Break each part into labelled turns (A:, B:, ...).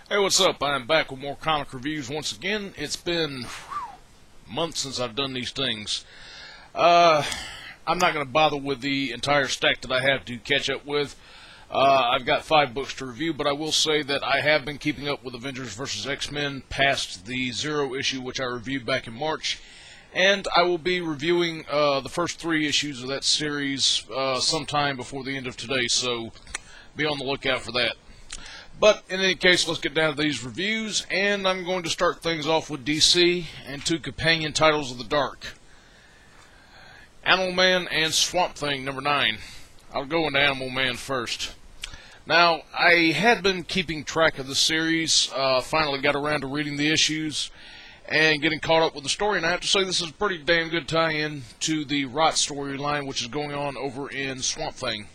A: Hey, what's up? I'm back with more comic reviews once again. It's been months since I've done these things. I'm not going to bother with the entire stack that I have to catch up with. I've got 5 books to review, but I will say that I have been keeping up with Avengers vs. X-Men past the Zero issue, which I reviewed back in March. And I will be reviewing the first 3 issues of that series sometime before the end of today, so be on the lookout for that. But in any case, let's get down to these reviews, and I'm going to start things off with DC and 2 companion titles of the Dark. Animal Man and Swamp Thing number 9. I'll go into Animal Man first. Now, I had been keeping track of the series, finally got around to reading the issues and getting caught up with the story, and I have to say this is a pretty damn good tie-in to the Rot storyline, which is going on over in Swamp Thing.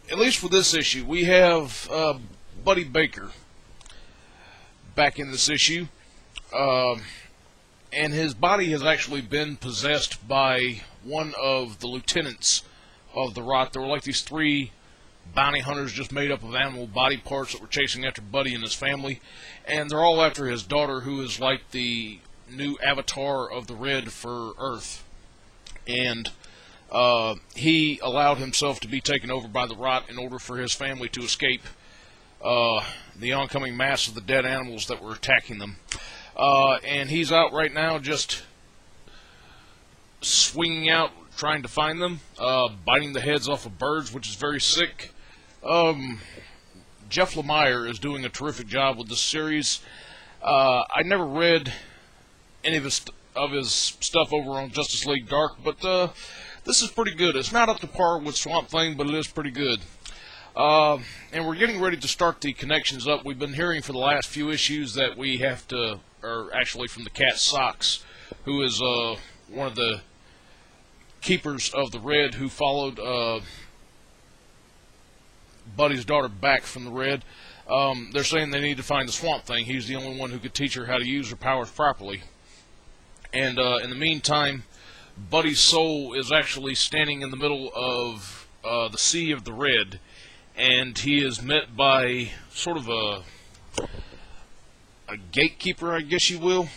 A: At least for this issue, we have Buddy Baker back in this issue, and his body has actually been possessed by one of the lieutenants of the Rot. There were like these 3 bounty hunters just made up of animal body parts that were chasing after Buddy and his family, and they're all after his daughter, who is like the new avatar of the Red for Earth. And he allowed himself to be taken over by the Rot in order for his family to escape the oncoming mass of the dead animals that were attacking them. And he's out right now just swinging out, trying to find them, biting the heads off of birds, which is very sick. Jeff Lemire is doing a terrific job with this series. I never read any of his stuff over on Justice League Dark, but this is pretty good. It's not up to par with Swamp Thing, but it is pretty good. And we're getting ready to start the connections up. We've been hearing for the last few issues that we have to, or actually from the cat Socks, who is one of the keepers of the Red, who followed Buddy's daughter back from the Red. They're saying they need to find the Swamp Thing. He's the only one who could teach her how to use her powers properly. And in the meantime, Buddy's soul is actually standing in the middle of the Sea of the Red, and he is met by sort of a gatekeeper, I guess you will.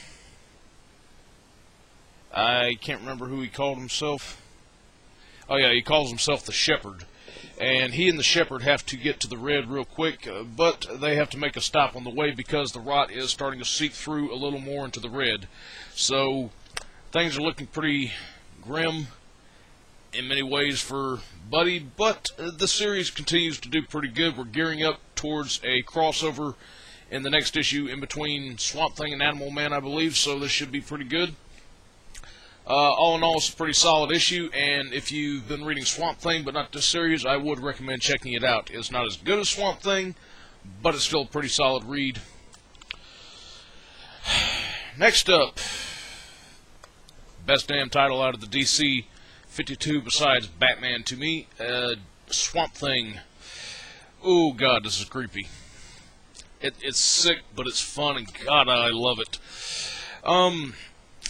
A: I can't remember who he called himself. Oh yeah, he calls himself the Shepherd. And he and the Shepherd have to get to the Red real quick, but they have to make a stop on the way because the Rot is starting to seep through a little more into the Red. So things are looking pretty grim in many ways for Buddy, but the series continues to do pretty good. We're gearing up towards a crossover in the next issue in between Swamp Thing and Animal Man, I believe, so this should be pretty good. All in all, it's a pretty solid issue, and if you've been reading Swamp Thing but not this series, I would recommend checking it out. It's not as good as Swamp Thing, but it's still a pretty solid read. Next up, best damn title out of the DC 52 besides Batman to me, Swamp Thing. Oh god, this is creepy. It's sick, but it's fun, and god, I love it.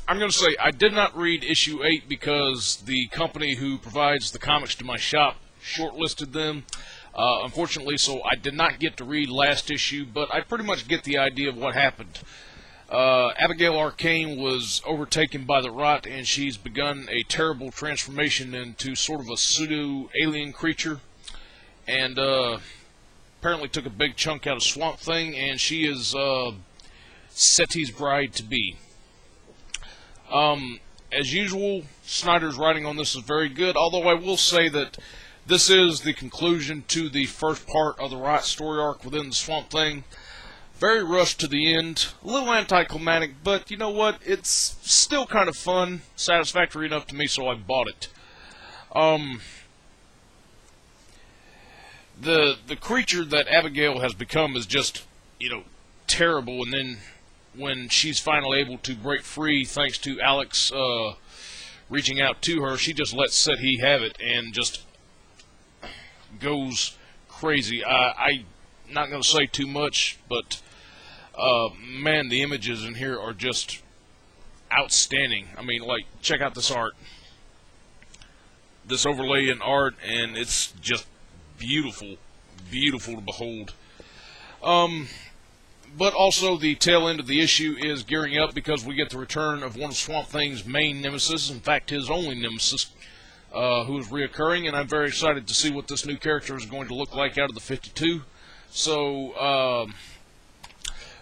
A: I'm going to say, I did not read issue 8 because the company who provides the comics to my shop shortlisted them, unfortunately, so I did not get to read last issue, but I pretty much get the idea of what happened. Abigail Arcane was overtaken by the Rot, and she's begun a terrible transformation into sort of a pseudo-alien creature, and apparently took a big chunk out of Swamp Thing, and she is Seti's bride-to-be. As usual, Snyder's writing on this is very good, although I will say that this is the conclusion to the first part of the Rot story arc within the Swamp Thing. Very rushed to the end, a little anticlimactic, but you know what, it's still kind of fun, satisfactory enough to me, so I bought it. The creature that Abigail has become is just, terrible, and then when she's finally able to break free, thanks to Alex reaching out to her, she just lets Seti have it and just goes crazy. I'm not going to say too much, but man, the images in here are just outstanding. I mean, like, check out this art. This overlay in art, and it's just beautiful, beautiful to behold. But also the tail end of the issue is gearing up because we get the return of one of Swamp Thing's main nemesis, in fact his only nemesis, who is reoccurring, and I'm very excited to see what this new character is going to look like out of the 52. So,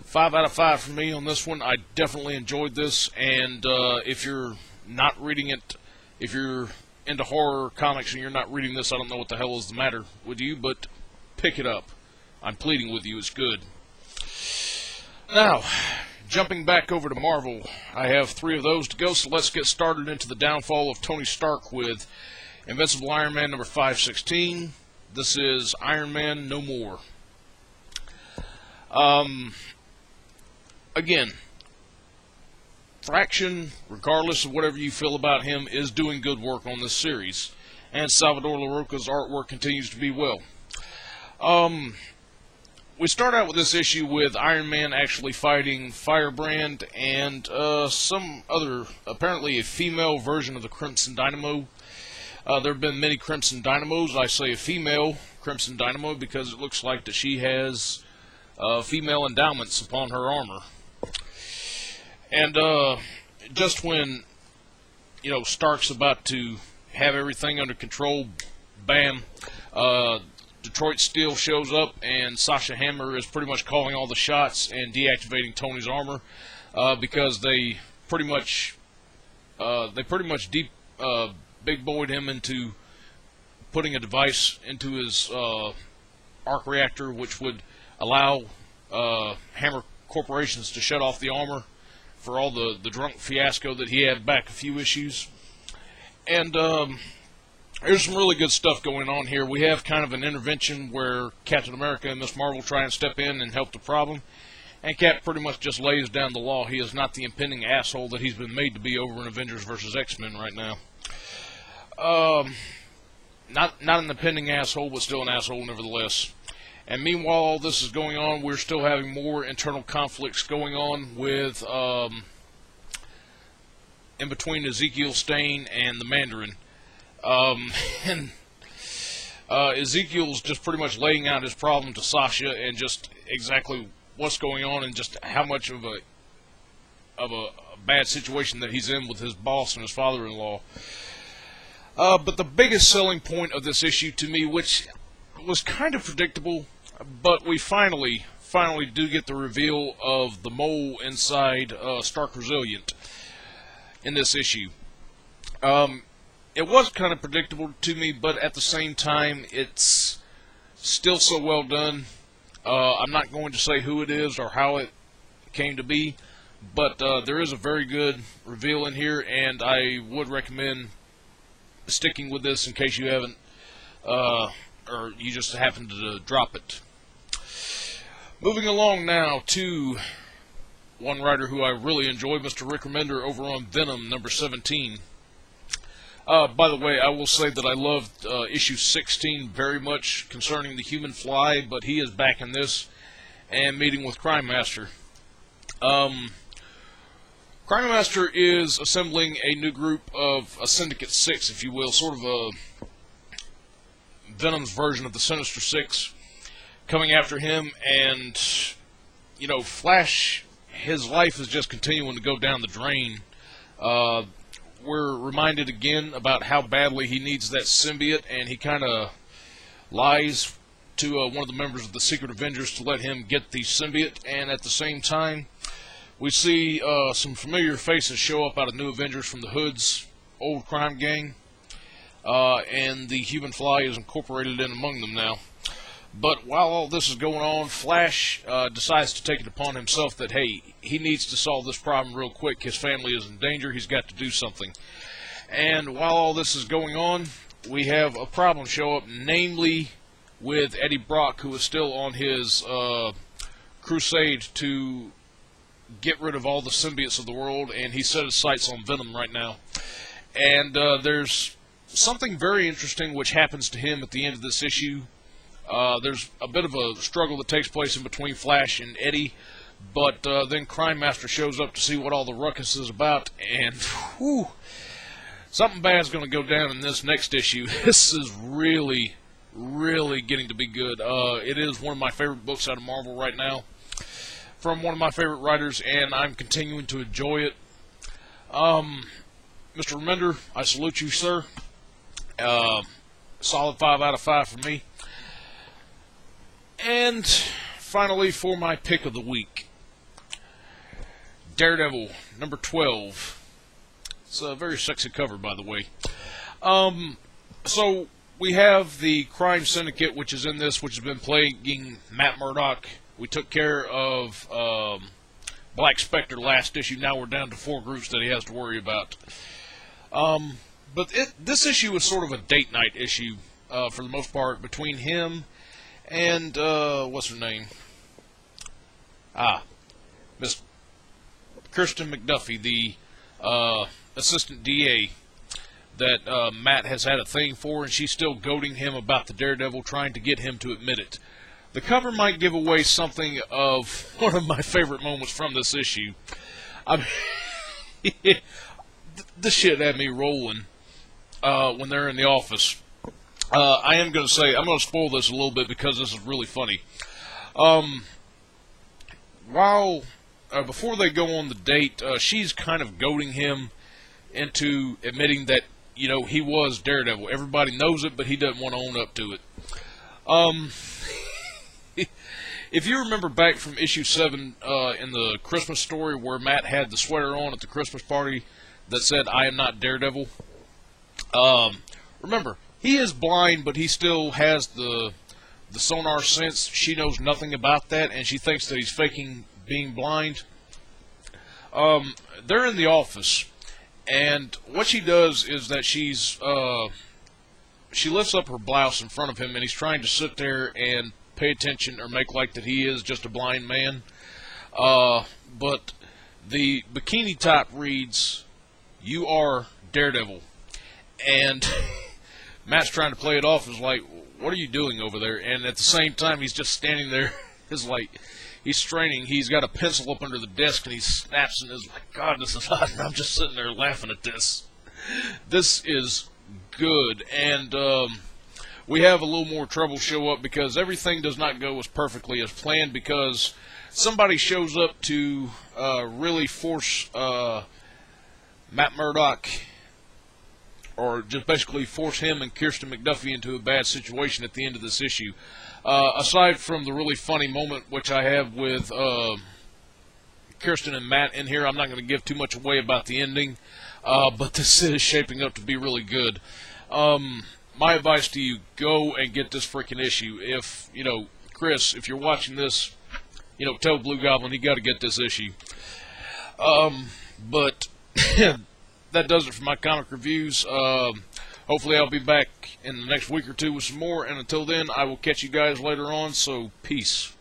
A: 5 out of 5 for me on this one. I definitely enjoyed this, and if you're not reading it, if you're into horror comics and you're not reading this, I don't know what the hell is the matter with you, but pick it up. I'm pleading with you, it's good. Now, jumping back over to Marvel, I have 3 of those to go, so let's get started into the downfall of Tony Stark with Invincible Iron Man number 516. This is Iron Man No More. Again, Fraction, regardless of whatever you feel about him, is doing good work on this series, and Salvador Larroca's artwork continues to be well. We start out with this issue with Iron Man actually fighting Firebrand and some other, apparently a female version of the Crimson Dynamo. There have been many Crimson Dynamos. I say a female Crimson Dynamo because it looks like that she has female endowments upon her armor. And just when, you know, Stark's about to have everything under control, bam, Detroit Steel shows up, and Sasha Hammer is pretty much calling all the shots and deactivating Tony's armor because they pretty much big boyed him into putting a device into his arc reactor, which would allow Hammer corporations to shut off the armor for all the drunk fiasco that he had back a few issues. And there's some really good stuff going on here. We have kind of an intervention where Captain America and Miss Marvel try and step in and help the problem, and Cap pretty much just lays down the law. He is not the impending asshole that he's been made to be over in Avengers vs. X-Men right now. Not an impending asshole, but still an asshole nevertheless. And meanwhile, all this is going on, we're still having more internal conflicts going on with in between Ezekiel Stane and the Mandarin. And Ezekiel's just pretty much laying out his problem to Sasha and just exactly what's going on and just how much of a bad situation that he's in with his boss and his father-in-law. But the biggest selling point of this issue to me, which was kind of predictable, but we finally do get the reveal of the mole inside Stark Resilient in this issue. It was kind of predictable to me, but at the same time, it's still so well done. I'm not going to say who it is or how it came to be, but there is a very good reveal in here, and I would recommend sticking with this in case you haven't, or you just happen to drop it. Moving along now to one writer who I really enjoy, Mr. Rick Remender, over on Venom number 17. By the way, I will say that I loved issue 16 very much concerning the Human Fly, but he is back in this and meeting with Crime Master. Crime Master is assembling a new group of a Syndicate 6, if you will, sort of a Venom's version of the Sinister Six, coming after him, and, you know, Flash, his life is just continuing to go down the drain. We're reminded again about how badly he needs that symbiote, and he kind of lies to one of the members of the Secret Avengers to let him get the symbiote, and at the same time, we see some familiar faces show up out of New Avengers from the Hood's old crime gang, and the Human Fly is incorporated in among them now. But while all this is going on, Flash decides to take it upon himself that, hey, he needs to solve this problem real quick. His family is in danger. He's got to do something. And while all this is going on, we have a problem show up, namely with Eddie Brock, who is still on his crusade to get rid of all the symbiotes of the world, and he set his sights on Venom right now. And there's something very interesting which happens to him at the end of this issue. There's a bit of a struggle that takes place in between Flash and Eddie, but then Crime Master shows up to see what all the ruckus is about, and whew, something bad's going to go down in this next issue. This is really really getting to be good. It is one of my favorite books out of Marvel right now, from one of my favorite writers, and I'm continuing to enjoy it. Mr. Remender, I salute you, sir. Solid 5 out of 5 for me. And finally, for my pick of the week, Daredevil, number 12. It's a very sexy cover, by the way. So, we have the crime syndicate, which is in this, which has been plaguing Matt Murdock. We took care of Black Spectre last issue. Now we're down to 4 groups that he has to worry about. But this issue is sort of a date night issue, for the most part, between him and, what's her name? Miss Kirsten McDuffie, the assistant DA that Matt has had a thing for, and she's still goading him about the Daredevil, trying to get him to admit it. The cover might give away something of one of my favorite moments from this issue. I mean, this shit had me rolling when they're in the office. I am going to say, I'm going to spoil this a little bit because this is really funny. Before they go on the date, she's kind of goading him into admitting that, you know, he was Daredevil. Everybody knows it, but he doesn't want to own up to it. If you remember back from issue 7 in the Christmas story where Matt had the sweater on at the Christmas party that said, "I am not Daredevil," remember, he is blind, but he still has the sonar sense. She knows nothing about that, and she thinks that he's faking being blind. They're in the office, and what she does is that she lifts up her blouse in front of him, and he's trying to sit there and pay attention or make like that he is just a blind man. But the bikini top reads, "You are Daredevil," and Matt's trying to play it off as like, "What are you doing over there?" And at the same time, he's just standing there. It's like he's straining. He's got a pencil up under the desk, and he snaps and is like, "God, this is hot." And I'm just sitting there laughing at this. This is good, and we have a little more trouble show up because everything does not go as perfectly as planned, because somebody shows up to really force Matt Murdock, or just basically force him and Kirsten McDuffie into a bad situation at the end of this issue. Aside from the really funny moment which I have with Kirsten and Matt in here, I'm not going to give too much away about the ending, but this is shaping up to be really good. My advice to you, go and get this freaking issue. If, you know, Chris, if you're watching this, you know, tell Blue Goblin he got to get this issue. But that does it for my comic reviews. Hopefully I'll be back in the next week or two with some more, and until then, I will catch you guys later on, so peace.